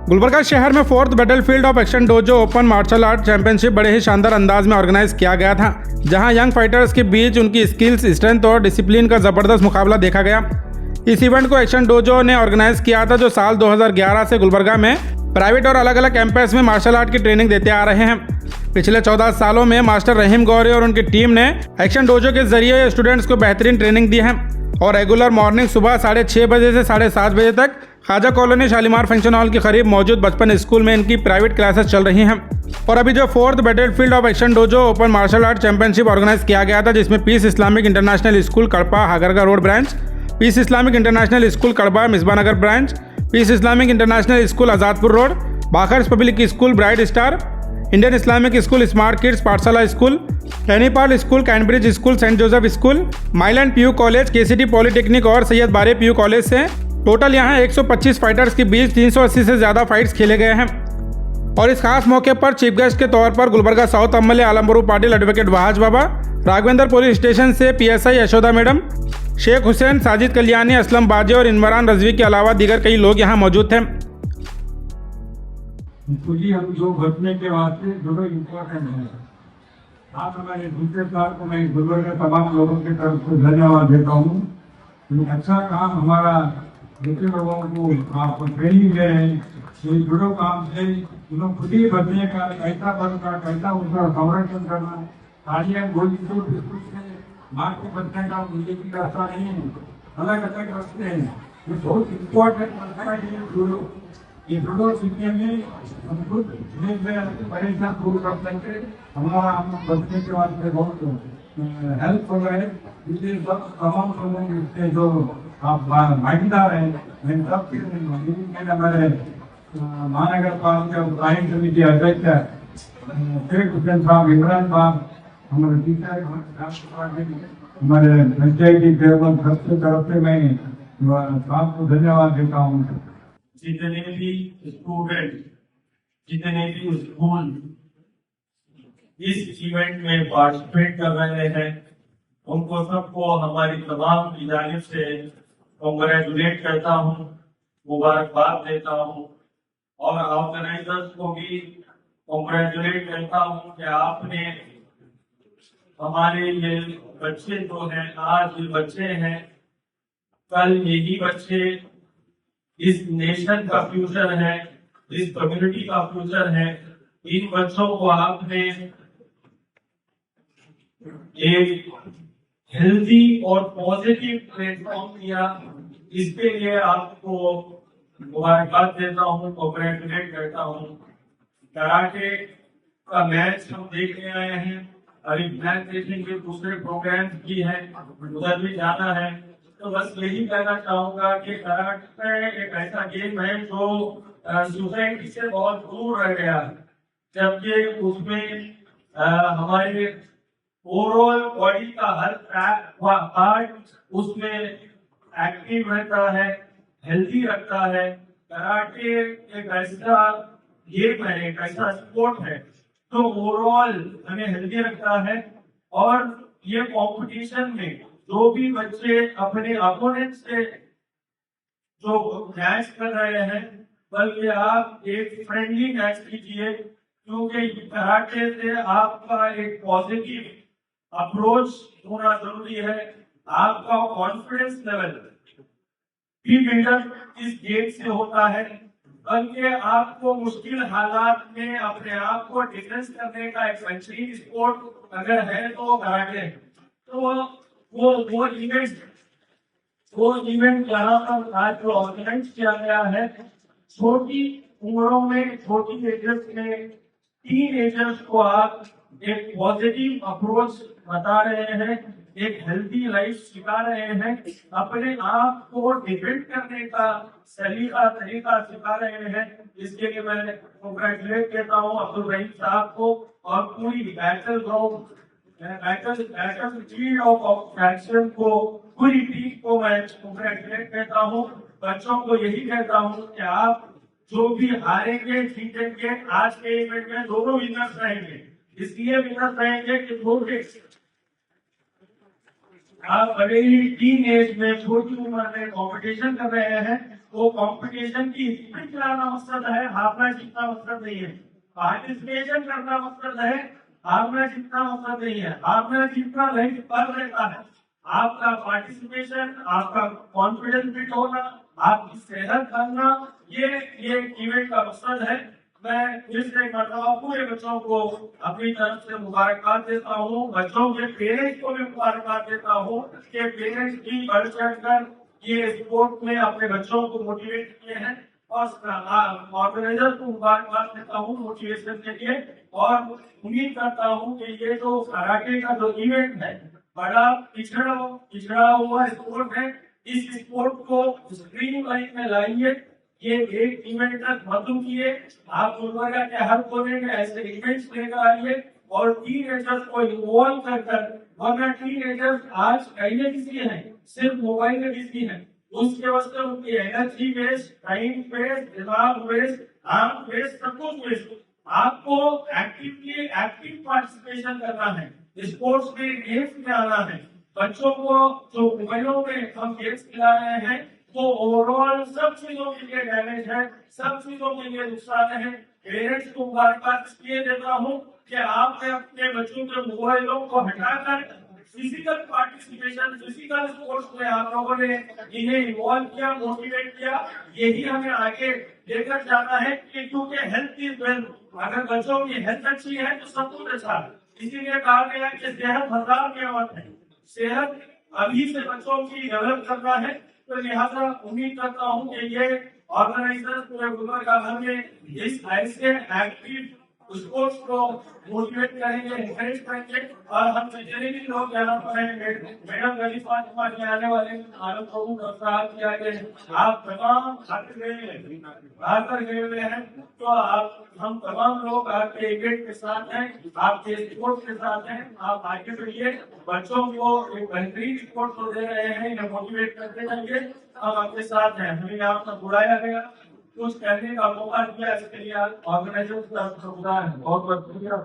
गुलबर्गा शहर में 4th battlefield of action dojo open martial art championship बड़े ही शानदार अंदाज में ऑर्गेनाइज किया गया था, जहां यंग फाइटर्स के बीच उनकी स्किल्स, स्ट्रेंथ और डिसिप्लिन का ज़बरदस्त मुकाबला देखा गया। इस इवेंट को एक्शन डोजो ने ऑर्गेनाइज किया था, जो साल 2011 से गुलबर्गा में प्राइवेट और अलग अलग कैंपस में मार्शल आर्ट की ट्रेनिंग देते आ रहे हैं। पिछले 14 सालों में मास्टर रहीम गौरी और उनकी टीम ने एक्शन डोजो के जरिए स्टूडेंट्स को बेहतरीन ट्रेनिंग दी है और रेगुलर मॉर्निंग सुबह 6:30 बजे से 7:30 बजे तक खाजा कॉलोनी शालीमार फंक्शन हॉल के करीब मौजूद बचपन स्कूल में इनकी प्राइवेट क्लासेस चल रही हैं। और अभी जो 4th battlefield of action dojo open martial art championship organise किया गया था, जिसमें peace Islamic international school Kadapa Hagarga road branch, piece Islamic international स्कूल Kadaba Misbanagar branch, piece Islamic international school Azadpur road, बाखर्स public school bright star, Indian Islamic school smart kids Pathshala school, टैनीपाल school, Cambridge school, saint Joseph school, माइलैंड PU college, KCD polytechnic और सैयद बारे PU college से total यहां 125 fighters के बीच 380 से ज़्यादा फाइट्स खेले गए हैं। और इस खास मौके पर चीफ गेस्ट के तौर पर Gulbarga south MLA Allamprabhu Patil, advocate Wahaj Baba, Raghavendra police station से पीएसआई यशोदा मैडम, शेख हुसैन, साजिद कल्याणी, असलम बाजे और इमरान रजवी के अलावा दीगर कई लोग यहाँ मौजूद थे। जी हम जो बचने के वास्ते दोनों इम्पोर्टेंट है। आप हमारे दूसरे साल को मैं गुलबर्गा तमाम लोगों की तरफ से धन्यवाद देता हूँ। अच्छा काम हमारा दूसरे लोगों को आप ट्रेनिंग दे रहे हैं, ये जुड़ो काम से उन्होंने खुद ही बचने का कैसा बनना, कैसा उनका संरक्षण करना, तालियां गोली से मार के बचने का उनके की रास्ता नहीं है, अलग अलग रास्ते हैं। ये बहुत इम्पोर्टेंट ये जुड़ो सीखने में हम खुद परेशान पूरी कर सकते, हमारा हम बचने के वास्ते बहुत हेल्प हो रहा है। इसलिए सब तमाम लोगों से जो आप भागीदार हैं, मैं सब हमारे महानगर पालिका प्राइम समिति अध्यक्ष शेख हुसैन साहब, इमरान साहब, हमारे टीचर, हमारे पंचायती चेयरमैन, सबसे तरफ से मैं आपको धन्यवाद देता हूँ। जितने भी स्टूडेंट, जितने भी स्कूल इस इवेंट में पार्टिसिपेट कर रहे हैं, उनको सबको हमारी तमाम की जानिब से कॉन्ग्रेचुलेट करता हूँ, मुबारकबाद देता हूँ और ऑर्गेनाइजर्स को भी कॉन्ग्रेचुलेट करता हूँ कि आपने हमारे ये बच्चे जो हैं, आज ये बच्चे हैं, कल यही बच्चे इस नेशन का फ्यूचर है, इस कम्युनिटी का फ्यूचर है। इन बच्चों को आपने एक हेल्दी और पॉजिटिव प्लेटफॉर्म दिया, इसके लिए आपको मुबारकबाद देता हूँ, कॉन्ग्रेचुलेट करता हूँ। कराटे का मैच हम देखने आए हैं, अभी मैच देखने के दूसरे प्रोग्राम भी है, उधर भी जाना है। तो बस यही कहना चाहूंगा कि कराटे एक ऐसा गेम है जो सोसाइटी से बहुत दूर रह गया, जबकि उसमें हमारे ओवरऑल बॉडी का हर पार्ट उसमें एक्टिव रहता है, हेल्दी रखता है। कराटे एक ऐसा गेम है, एक ऐसा स्पोर्ट है जो ओवरऑल हमें हेल्दी रखता है। और ये कंपटीशन में जो भी बच्चे अपने अपोनेंट से जो मैच कर रहे हैं, बल्कि आप एक फ्रेंडली मैच कीजिए, क्योंकि कराटे से आपका एक पॉजिटिव अप्रोच होना जरूरी है। आपका कॉन्फिडेंस लेवल भी बिल्डअप इस गेम से होता है, बल्कि आपको मुश्किल हालात में अपने आप को डिफेंस करने का एक बेहतरीन स्पोर्ट अगर है तो कराटे है। तो वो इवेंट यहाँ पर आज जो ऑर्गेनाइज किया गया है, छोटी उम्रों में, छोटी एजेस में, टीन एजर्स को आप एक पॉजिटिव अप्रोच बता रहे हैं, एक हेल्दी लाइफ सिखा रहे हैं, अपने आप को डिफेंड करने का तरीका सिखा रहे हैं। इसके लिए मैं कॉन्ग्रेचुलेट करता हूँ अब्दुल रहीम साहब को और पूरी battle ground field of action को, पूरी टीम को मैं कॉन्ग्रेचुलेट करता हूँ। बच्चों को यही कहता हूँ कि आप जो भी हारेंगे जीतेंगे, आज के इवेंट में दोनों विनर्स रहेंगे। इसलिए विनर्स रहेंगे कि छोटे आप बड़े ही टीन एज में, छोटी उम्र में कंपटीशन कर रहे हैं, वो कंपटीशन की स्पिरिट लाना मकसद है, हारना जीतना मकसद नहीं है। पार्टिसिपेशन करना मकसद है, हारना जीतना मकसद नहीं है। हारना जीतना नहीं पर रहता है आपका पार्टिसिपेशन, आपका कॉन्फिडेंस बिल्ड होना, आपकी सेहत बनना, ये इवेंट का मकसद है। मैं फिर से एक मरतबा पूरे बच्चों को अपनी तरफ से मुबारकबाद देता हूँ। बच्चों के पेरेंट्स को भी मुबारकबाद देता हूँ कि पेरेंट्स भी बढ़ चढ़ कर ये स्पोर्ट में अपने बच्चों को मोटिवेट किए हैं, और ऑर्गेनाइजर को मुबारकबाद देता हूँ मोटिवेशन के लिए। और उम्मीद करता हूँ कि ये जो कराटे का जो इवेंट है, बड़ा पिछड़ा हुआ स्पोर्ट है, इस स्पोर्ट को स्क्रीन लाइन में लाइए। ये एक इवेंट तक मत रुकिए, आप गुलबर्गा के हर कोने में ऐसे इवेंट्स लेकर आइए और टीनेजर्स को इन्वॉल्व कर, वरना टीनेजर्स आज कहीं में बिजी हैं, सिर्फ मोबाइल में बिजी हैं। उसके वजह उनकी एनर्जी वेस्ट, टाइम वेस्ट, दिमाग वेस्ट, आर्म वेस्ट, सब कुछ वेस्ट। आपको एक्टिव पार्टिसिपेशन करना है, स्पोर्ट्स में गेम्स में आना है। बच्चों को जो मोबाइलों में हम गेम्स खिला रहे हैं तो ओवरऑल सब चीजों के लिए डैमेज है, सब चीजों के लिए नुकसान है। पेरेंट्स को मुबारकबाद इसलिए देता हूँ कि आपने अपने बच्चों के मोबाइलों को हटाकर फिजिकल पार्टिसिपेशन, फिजिकल स्पोर्ट्स में आप लोगों ने इन्हें इन्वॉल्व किया, मोटिवेट किया। यही हमें आगे लेकर जाना है क्योंकि हेल्थ इज वेल्थ। अगर बच्चों की हेल्थ अच्छी है तो सब कुछ अच्छा है। इसीलिए कहा गया कि सेहत हजार नियामत है, सेहत अभी से बच्चों की डेवलप करना है। तो लिहाजा उम्मीद करता हूँ कि ये ऑर्गेनाइजर पूरे गुलबर्गा भर में इस ऐसे एक्टिव स्पोर्ट्स को मोटिवेट करेंगे, एनकरेज करेंगे। और हम जितने भी लोग यहाँ पर हैं, मैडम गली फातिमा के आने वाले आरोप को प्रोत्साहन किया गया। आप तमाम बाहर गए हुए हैं, तो आप हम तमाम लोग आपके इवेंट के साथ हैं, आपके स्पोर्ट्स के साथ हैं। आप आगे बढ़िए, बच्चों को एक बेहतरीन स्पोर्ट्स को दे रहे हैं, इन्हें मोटिवेट करते जाइए। हम आपके साथ हैं, हमें यहाँ पर बुलाया गया, कुछ कहने का मौका दिया, इसके लिए ऑर्गेनाइजर की तरफ से बहुत बहुत शुक्रिया।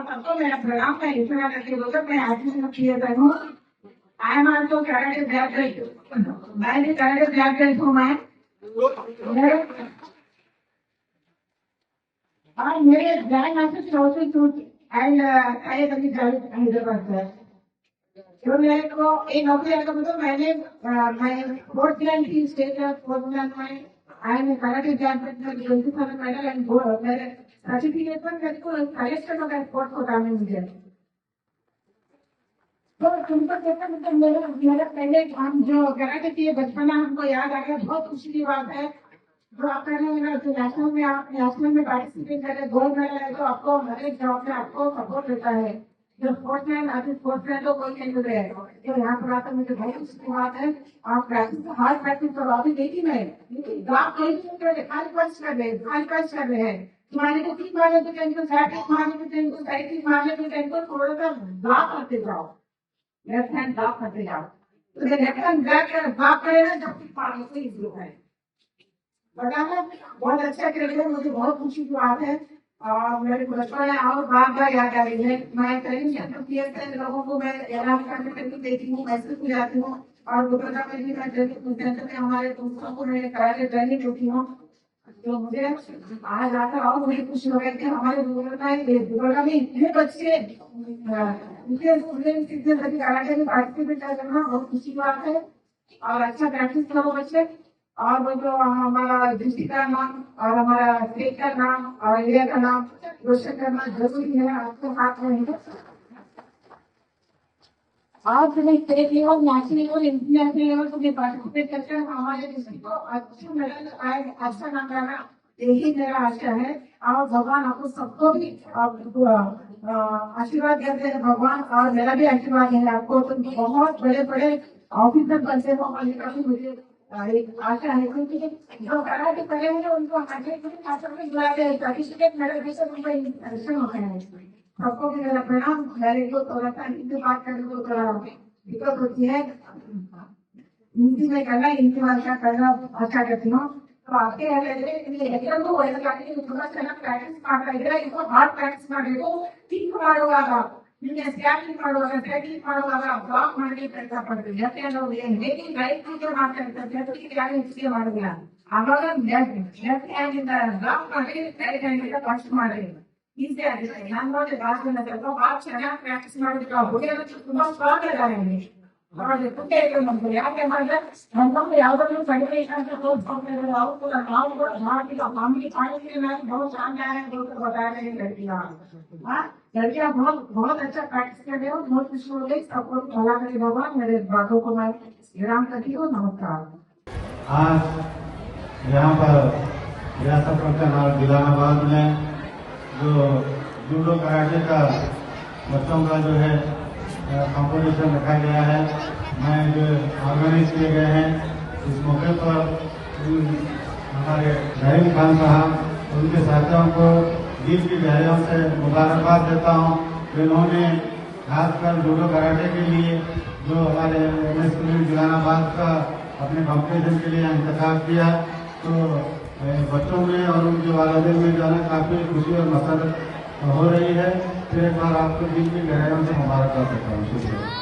सबको मेरा प्रणाम है। इतना करके बोलकर मैं आदमी किया हूँ। I am also karate black belt, मैं भी कराटे ब्लैक बेल्ट हूँ। मैं और मेरे ग्रैंड मास्टर चौथी सूट एंड हैदराबाद से जो मेरे को एक नौकरी आने का मतलब मैं फोर्थ रैंक की स्टेट फोर्थ रैंक में एंड कराटे ब्लैक बेल्ट में 27 मेडल एंड मेरे सर्टिफिकेट पर मेरे को कलेक्शन ऑफ स्पोर्ट्स होता है मुझे। तो तुमको देखकर मतलब मेरा पहले हम जो कराटे किए बचपना हमको याद आ गया। बहुत खुशी की बात है जो आप नेशनल में आप नेशनल में पार्टिसिपेट करें, गोल्ड मेडल है तो आपको हर एक जॉब में आपको सपोर्ट देता है। जो स्पोर्ट्समैन आते स्पोर्ट्समैन तो कोई नहीं मिल रहे हैं, तो यहाँ पर आकर मुझे बहुत खुशी की बात है। आप प्रैक्टिस हार्ड प्रैक्टिस करो, अभी देखी मैं लेकिन आप कोई भी नहीं कर रहे, खाली पंच कर रहे हैं। तुम्हारे को 3 मारने तो टेंशन, 7 मारने तो टेंशन, 35 मारने तो टेंशन, थोड़ा सा ब्लॉक करते जाओ, लेफ्ट हैंड ब्लॉक करते जाओ। तो लेफ्ट हैंड ब्लॉक करे ना जब तक मारने को इजी है। बताना बहुत अच्छा क्रिकेट, मुझे बहुत खुशी की बात है। और मेरे बचपन और बार याद आ रही है। मैं ट्रेनिंग लोगों को मैं ऐलान करने के लिए देती हूँ, मैसेज भी जाती हूँ। और गुलबर्गा में भी मैं ट्रेनिंग सेंटर में हमारे दोस्तों को मैंने कराटे ट्रेनिंग देती हूँ। तो मुझे आज आकर और मुझे खुशी हो गई कि हमारे गुलबर्गा में इतने बच्चे कराटे में पार्टिसिपेट करना बहुत खुशी की बात है। और अच्छा प्रैक्टिस करो बच्चे। और वो जो हमारा डिस्ट्रिक्ट का नाम और हमारा स्टेट का नाम और एरिया का नाम रोशन करना जरूरी है। आपके हाथ में है। आप state level, national level, international level को पार्टिसिपेट करके हमारे डिस्ट्रिक्ट को अच्छे मेडल आए, अच्छा नाम लाना, यही मेरा आशा है। और भगवान आपको सबको भी आशीर्वाद देते हैं भगवान, और मेरा भी आशीर्वाद है आपको। तो बहुत बड़े बड़े ऑफिसर बनते हो मुझे एक आशा है, क्योंकि जो कराटे करे हैं उनको बुलाते हैं, सर्टिफिकेट मेडल भी सब उनका इंटरेक्शन होता है। सबको भी मेरा प्रणाम। मेरे को थोड़ा सा हिंदी बात करने को थोड़ा दिक्कत होती है, हिंदी में करना, हिंदी भाषा करना अच्छा करती हूँ। तो आपके एकदम तो वैसे लाके थोड़ा सा प्रैक्टिस ಮಾಡ್ತಾ ಇದ್ರೆ ಇದು ಹಾರ್ಡ್ ಪ್ರಾಕ್ಟೀಸ್ ಮಾಡಬೇಕು ಥಿಂಕ್ ಮಾಡುವಾಗ ನಿಮಗೆ ಸ್ಕ್ಯಾನಿಂಗ್ ಮಾಡುವಾಗ ಟ್ರ್ಯಾಕಿಂಗ್ ಮಾಡುವಾಗ ಬ್ಲಾಕ್ ಮಾಡಿ ಪ್ರಯತ್ನ ಪಡ್ತೀವಿ ಯಾಕೆ ನಾವು ಏನೇನು ರೈಟ್ ಟು ಮಾಡ್ತಾ ಇರ್ತೀವಿ ಯಾರು ಹೆಚ್ಚಿಗೆ ಮಾಡೋದಿಲ್ಲ ಆವಾಗ ಲೆಫ್ಟ್ ಹ್ಯಾಂಡ್ ಇಂದ ಬ್ಲಾಕ್ ಮಾಡಿ ರೈಟ್ ಹ್ಯಾಂಡ್ ಇಂದ ಫಸ್ಟ್ ಮಾಡಿ ಈಸಿ ಆಗುತ್ತೆ ನಾನು ನೋಡಿ ಭಾಷಣ ಸ್ವಲ್ಪ ಭಾಳ ಚೆನ್ನಾಗಿ ಪ್ರಾಕ್ಟೀಸ್ ಮಾಡಿದ್ರು ಹುಡುಗಿಯರು ತುಂಬಾ ಸ್ಟ್ರಾಂಗ್ ಇದ್ದಾರೆ ಅವರಿಗೆ ಪುಟ್ಟ ಇಲ್ಲ ನಮ್ಗೆ ಯಾಕೆ ಮಾಡಿದ್ರೆ ನಮ್ಮಲ್ಲಿ ಯಾವ್ದಾದ್ರು ಕಡಿಮೆ ಅಂತ ತೋರಿಸ್ಕೊಳ್ತಾರೆ ಅವ್ರು ಕೂಡ ನಾವು ಕೂಡ ಮಾಡಿಲ್ಲ ನಮಗೆ पानी में बहुत शानदार है जो बता रहे हैं लड़कियां लड़कियां बहुत अच्छा प्रैक्टिस कर रहे हो बहुत खुशी हो गई सबको भला करे भगवान मेरे बातों को मैं विराम करती हूँ नमस्कार। आज यहाँ पर रियासत और दिलानाबाद में जो जूडो कराटे का बच्चों का जो है कंपटीशन रखा गया है मैं जो ऑर्गेनाइज किए गए हैं इस मौके पर हमारे जहीर खान साहब उनके साथियों को दिल की गहराइयों से मुबारकबाद देता हूँ। इन्होंने खासकर जूडो कराटे के लिए जो हमारे MS दिलानाबाद का अपने कंपटीशन के लिए इंतखाब किया तो बच्चों में और उनके वालिदैन में जो है काफ़ी खुशी और मसरत हो रही है। फिर एक बार आपको दिल की गहराइयों से मुबारकबाद देता हूँ। शुक्रिया।